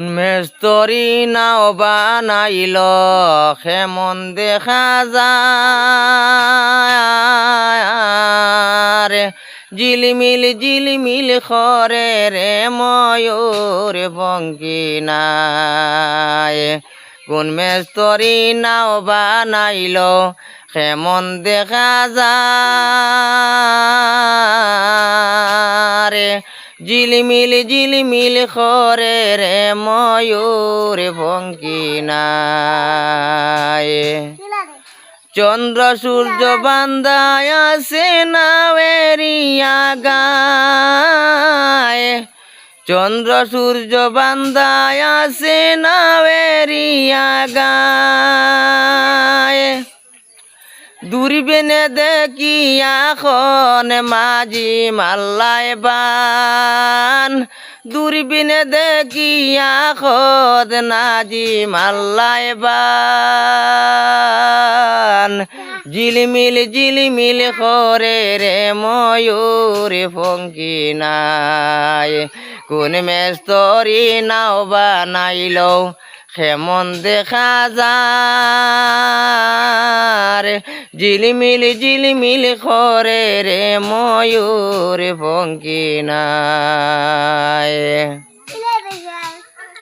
মেস্তরি নাও বানাইল কেমন দেখা যায় ঝিলমিল ঝিলমিল করে রে ময়ূর পঙ্কি নাই কোন মেস্তরি নাও বানাইল কেমন দেখা যায় ঝিলমিল ঝিলমিল করে রে ময়ূর পঙ্কি নাই চন্দ্র সূর্য বান্ধায় আছে নাওয়েরিয়া গায় চন্দ্র সূর্য বান্ধায় আছে নাওয়েরিয়া গায় দূরবীনে দেখি এখন মাঝি মাল্লায় বান দূরবীনে দেখি এখন নাজি মাল্লায় বান ঝিলমিল ঝিলমিল করে রে ময়ূর পঙ্কি নাই কোন মেস্তরি নাও বানাইল কেমন দেখা যায় ঝিলমিল ঝিলমিল করে রে ময়ূর পঙ্কি নাই।